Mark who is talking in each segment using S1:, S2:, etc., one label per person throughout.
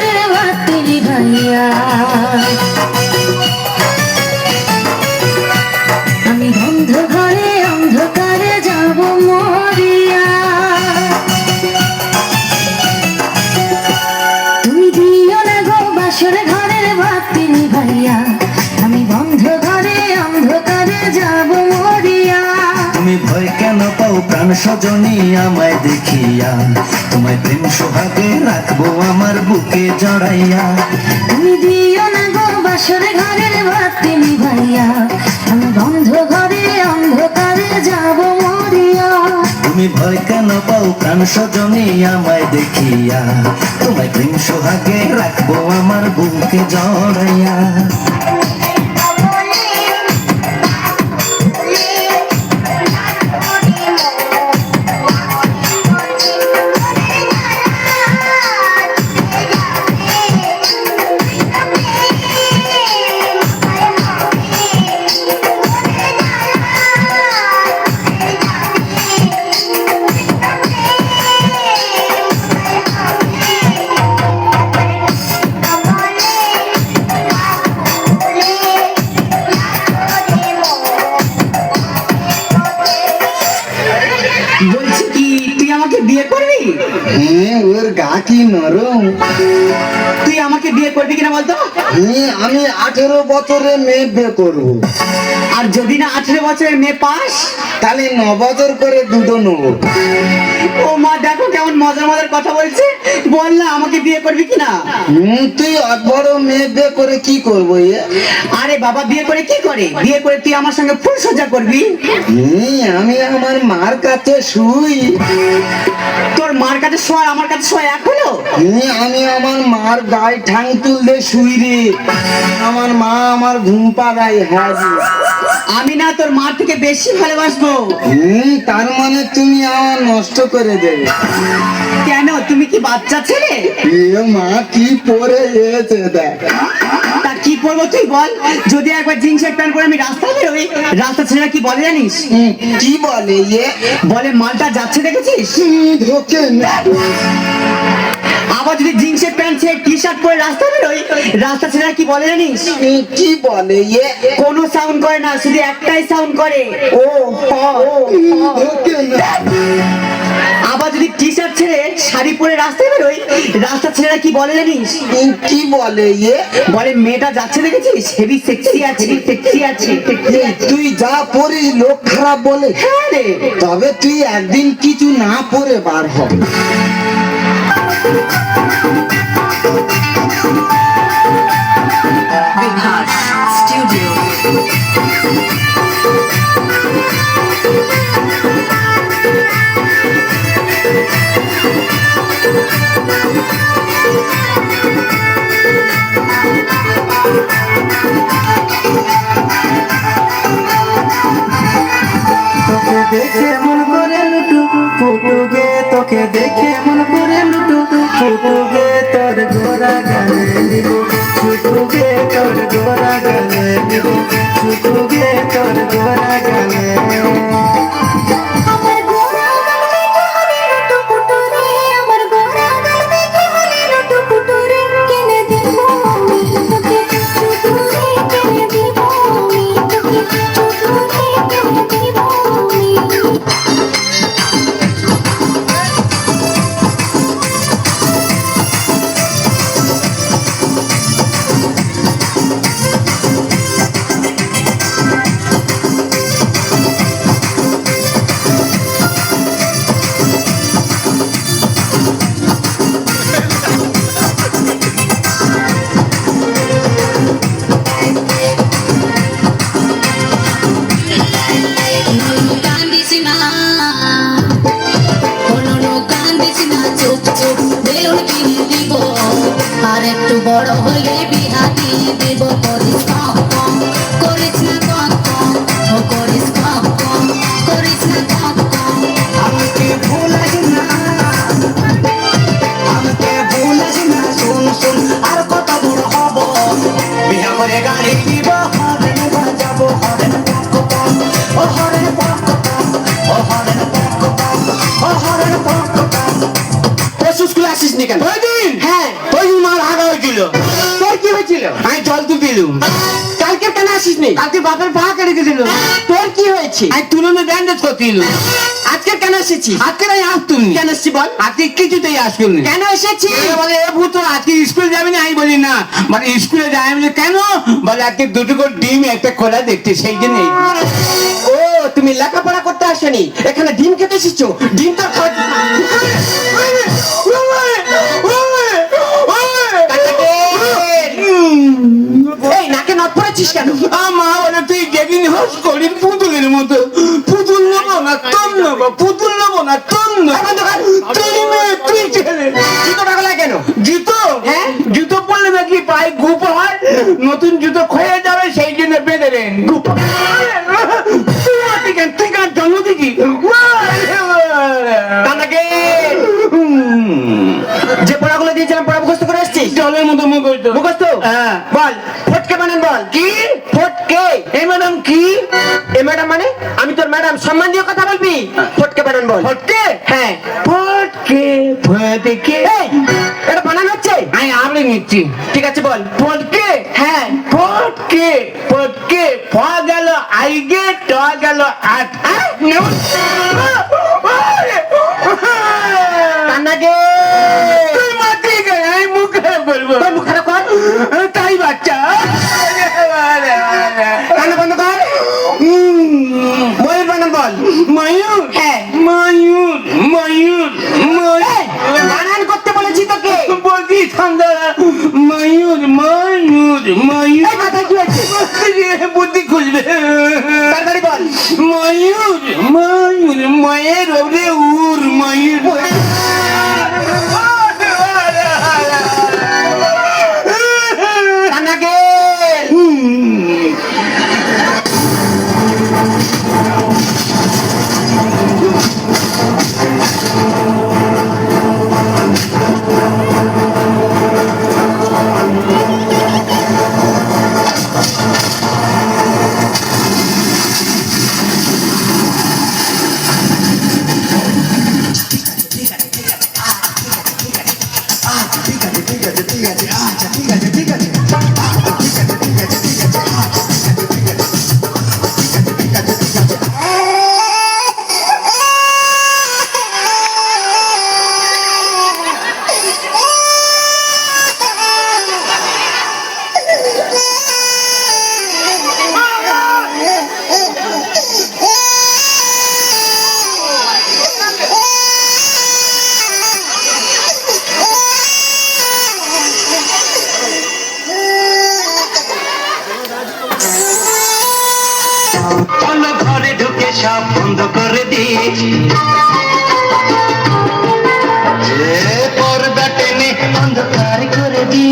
S1: ঘরের বাতি ভাইয়া আমি বন্ধ ঘরে অন্ধকারে যাব মরিয়া তুমি দিও না গো বাসর ঘরের বাতি ভাইয়া আমি বন্ধ ঘরে অন্ধকারে যাব মরিয়া
S2: তুমি ভয় কেন পাও প্রাণ সজনী আমায় দেখিয়া তোমায় প্রেম সোহাগে রাখবো আমার বুকে জড়াইয়া
S1: তুমি দিও না গো বাসর ঘরের বাতি ভাইয়া আমি বন্ধ ঘরে অন্ধকারে যাব মরিয়া
S2: তুমি ভয় কেন পাও প্রাণ সজনী আমায় দেখিয়া তোমায় প্রেম সোহাগে রাখবো আমার বুকে জড়াইয়া
S3: বলছি কি তুই আমাকে বিয়ে করবি?
S4: হ্যাঁ, ওর গা কি নরম।
S3: তুই আমাকে বিয়ে করবি কিনা বলতো?
S4: হ্যাঁ, আমি 18 বছরে মেয়ে বিয়ে করবো।
S3: আর যদি না 18 বছরের মেয়ে পাস
S4: তাহলে 9 বছর করে দুটো নেবো।
S3: ও মা, দেখো কেমন মজার মজার কথা বলছে। বল না আমাকে বিয়ে করবি কিনা?
S4: তুই অত বড় মেয়ে বিয়ে করে কি করবো?
S3: আরে বাবা, বিয়ে করে কি করে? বিয়ে করে তুই আমার সঙ্গে ফুল সজ্জা করবি।
S4: আমি আমার মার কাছে শুই।
S3: তোর মার কাছে শোয়া আমার কাছে শোয়া এক হলো?
S4: আমি আমার মার গায়ে ঠাং তুললে শুই রে। আমার মা আমার ঘুম পাড়ায়। হ্যাঁ,
S3: আমি না তোর মার থেকে বেশি ভালোবাসবো।
S4: তার মানে তুমি আমার নষ্ট করে দেবে।
S3: কেন, তুমি কি বাচ্চা ছেলে?
S4: মা কি পরে এসে দেখ।
S3: তা কি পরবো তুই বল? যদি একবার জিন্সের প্যান্ট পরে আমি রাস্তায় বেরোই, রাস্তা ছেলেরা কি বলে জানিস?
S4: কি বলে?
S3: বলে মালটা যাচ্ছে দেখেছিস।
S4: ঢোকে না।
S3: আবার যদি জিন্সের প্যান্ট ছেড়ে টি শার্ট পরে রাস্তা বেরোই, রাস্তা ছেলেরা কি বলে জানিস?
S4: কি বলে?
S3: কোনো সাউন্ড করে না, শুধু একটাই সাউন্ড করে, ও
S4: ঢোকে না।
S3: আবার যদি টি শার্ট ছেড়ে শাড়ি পরে রাস্তায় বেরোই, রাস্তা ছেলেরা কি বলে জানিস?
S4: কি বলে?
S3: বলে মেয়েটা যাচ্ছে দেখেছিস, হেভি সেক্সি আছে, সেক্সি আছে।
S4: তুই যা পড়িস লোক খারাপ বলে।
S3: হ্যাঁ রে।
S4: তবে তুই একদিন কিছু না পরে বার হ।
S1: বিভাস স্টুডিও
S2: তোকে দেখে মন করে লুটু ফুটুগে, তোকে দেখে মন করে লুটু ফুটুগে, তোর গোরা গালে দিব ফুটুগে, তোর গোরা গালে দিব ফুটুগে, তোর গোরা গালে।
S1: আমার গোরা গাল দেখে হলে লুটু পুটুরে আমার গোরা গাল দেখে হলে লুটু পুটুরে কেনে দিব আমি তোকে পুটুরে কেনে দিব আমি তোকে পুটুরে কেনে দিব আমি আর একটু বড় হলে বিহা দিয়ে দেব করিস কম কম করিস না কম কম ও করিস কম কম করিস না কম কম
S2: আমাকে ভুলাস না, আমাকে ভুলাস না, শুন শুন আর কত দূর হব, বিয়া করে গাড়ি দিব, হরেন বাজাবো, হরেন পক পক, ও হরেন পক পক, ও হরেন পক পক, ও হরেন পক পক।
S4: স্কুলে আসিস নি কেন?
S3: হ্যাঁ,
S4: ওই মার আগা আমি জল তুলতে এলুম।
S3: কালকে কেন আসিস নি?
S4: কালকে বাপের পা কেটে গেছিল,
S3: তোর কি হয়েছে?
S4: আমি তুলনে ব্যান্ডেজ করতে এলুম।
S3: আজকে কেন এসেছিস?
S4: আজকে আমি আসতুম
S3: কেন এসেছি বল?
S4: আজকে কিছুতেই আসতুম না।
S3: কেন এসেছিস?
S4: বলে এ ভূত আজকে স্কুল যাবি না? আমি বলি না। মানে স্কুলে যাই? আমি বলি কেন? বলে আজকে দুটো করে ডিম একটা খোলা দেখতে, সেই জন্য।
S3: ও তুমি লেখাপড়া করতে আসেনি, এখানে ডিম খেতে এসেছো। ডিম তো খাওয়া এই নাকে নট পড়েছিস কেন?
S4: মা বলে তুই যেদিন হোস করিস পুতুলের মতো, পুতুল নেবো না তোর নেবো, পুতুল নেবো না তোর নেবো, তুই মেয়ে তুই ছেলে।
S3: জুতো টাকলা কেন?
S4: জুতো?
S3: হ্যাঁ?
S4: জুতো পরলে নাকি পায়ে গুপ হয়, নতুন জুতো ক্ষয়ে যাবে, সেই জন্য বেঁধে দেন। তুই কার জন্ম দিকি?
S3: কানাকে যে পড়াগুলো দিয়েছিলাম পড়া মুখস্থ করে এসেছিস?
S4: জলের মতো মুখস্থ।
S3: মুখস্থ?
S4: হ্যাঁ।
S3: বল ফটকে বানান বল।
S4: কি?
S3: ফটকে।
S4: এই ম্যাডাম কি?
S3: এ ম্যাডাম মানে? আমি তোর ম্যাডাম, সম্মান দিয়ে কথা বলবি। ফটকে বানান বল।
S4: ফটকে?
S3: হ্যাঁ।
S4: ফটকে ফটকে।
S3: এই এটা বানান হচ্ছে?
S4: আমি আবড়ে নিচ্ছি।
S3: ঠিক আছে বল।
S4: ফটকে?
S3: হ্যাঁ।
S4: ফটকে ফটকে ফ গেল আইগে, ট গেল আট।
S3: কান্নাকে
S4: তুই মাটি গায়ে, আমি মুখে বলবো।
S3: তোর মুখ খারাপ কর।
S4: তাই বাচ্চা।
S3: কান্না বন্ধ কর। ময়ূর বানান বল।
S4: ময়ূর?
S3: হ্যাঁ।
S4: ময়ূর ময়ূর ময়ূর।
S3: বানান করতে বলেছি তোকে।
S4: বলছি ঠান্ডা। ময়ূর ময়ূর ময়ূর।
S3: এই মাথায় কি হয়েছে?
S4: বুদ্ধি খুঁজবে।
S3: তাড়াতাড়ি বল।
S4: ময়ূর ময়ূর ময়ের ওরে উর ময়ূর।
S3: কান্নাকে
S2: চলো ঘরে ঢুকে সব বন্ধ করে দিয়েছি, পর্দা টেনে অন্ধকার করে দি।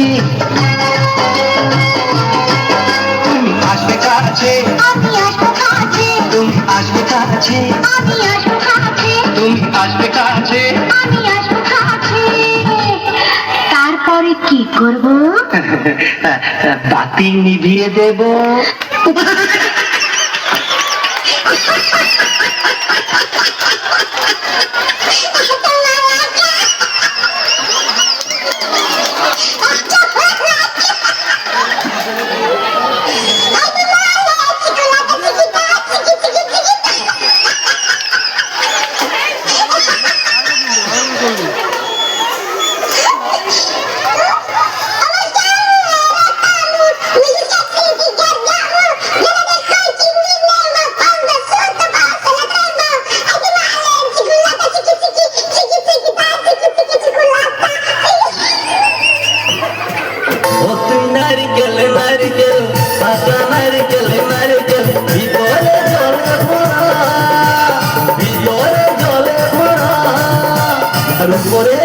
S2: তুমি আসবে কাছে,
S1: আমি আসবো কাছে,
S2: তুমি আসবে কাছে,
S1: আমি আসবো কাছে,
S2: তুমি আসবে কাছে।
S1: আমি আসবো কাছে। তারপরে কি করব?
S2: বাতি নিভিয়ে দেব। ও তুই নারকেল নারকেল, পাতা নারকেল নারকেল, ভিতরে জলে ভরা, ভিতরে জলে ভরা, আর উপরে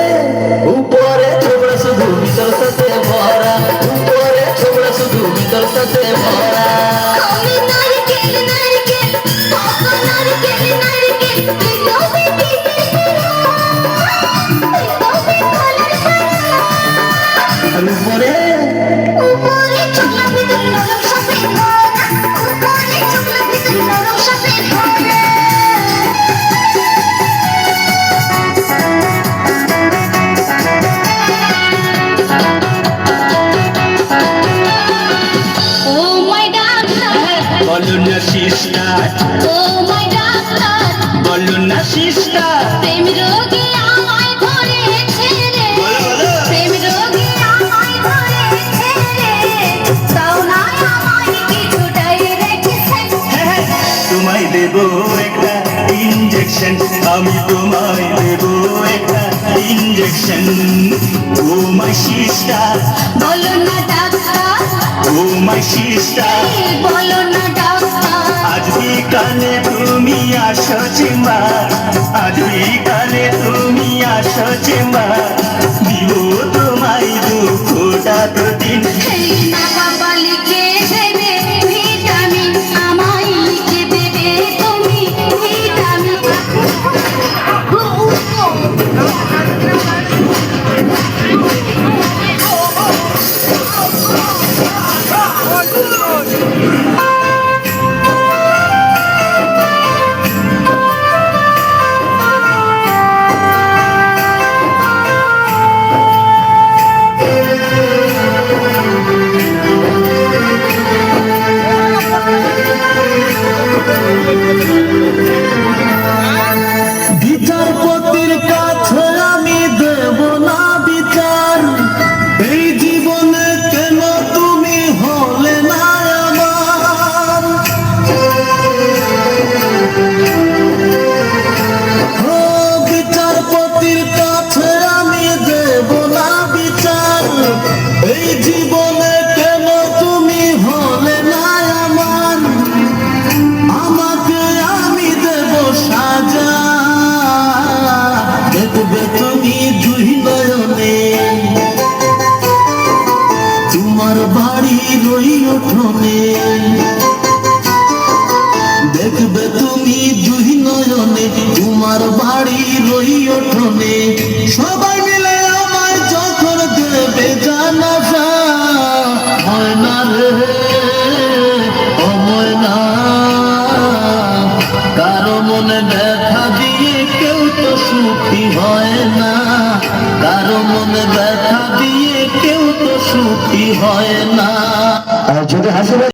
S2: উপরে ছোবড়া শুধু ভিতর সাথে ভরা, উপরে ছোবড়া শুধু ভিতর সাথে ভরা।
S1: আমি নারকেল নারকেল, পাকা নারকেল নারকেল, তবে কি তবে কলার
S2: আর উপরে
S1: উপরে চুলা ভিতরে নরম সাথে ভরা, উপরে চুলা ভিতরে নরম সাথে ভরা।
S3: স্টার্ট
S1: ও মাই ডাক্তার
S3: বলো না সিস্টার
S1: প্রেম রোগী আমায় ধরেছে রে প্রেম রোগী আমায় ধরেছে রে তাও না আমায় কিছুটাই রেখেছে
S3: তোমায় দেব একটা ইনজেকশন আমি তোমায় দেব একটা ইনজেকশন ও মাই সিস্টার
S1: বলো না ডাক্তার
S3: ও মাই সিস্টার
S1: এই বলো না ডাক্তার
S3: আজ বিকালে তুমি আসো চেম্বার আজ বিকালে তুমি আসো চেম্বার দিব তোমায় দুঃখটা দুদিন
S1: এই না বাবা লিখে দেবে ভিটামিন আমায় লিখে দেবে তুমি ভিটামিন
S2: বিচারপতির কাছে আমি দেব না বিচার এই জীবনে কেন তুমি হলে না আমার ও বিচারপতির কাছে আমি দেব না বিচার এই জীবনে কেন তুমি হলে না আমার আমাকে আমি দেব সাজা দেখবে তুমি দুই নয়নে তোমার বাড়ি রই উঠোনে দেখবে তুমি দুই নয়নে তোমার বাড়ি রই উঠোনে সবাই মিলে আমায় যখন দেবে জানাজা হয় না রে অময় না কারো মনে ব্যথা দিয়ে কেউ তো সুখী হয় না কারো মনে ব্যথা দিয়ে কেউ তো সুখী হয় না। আর যদি হাসি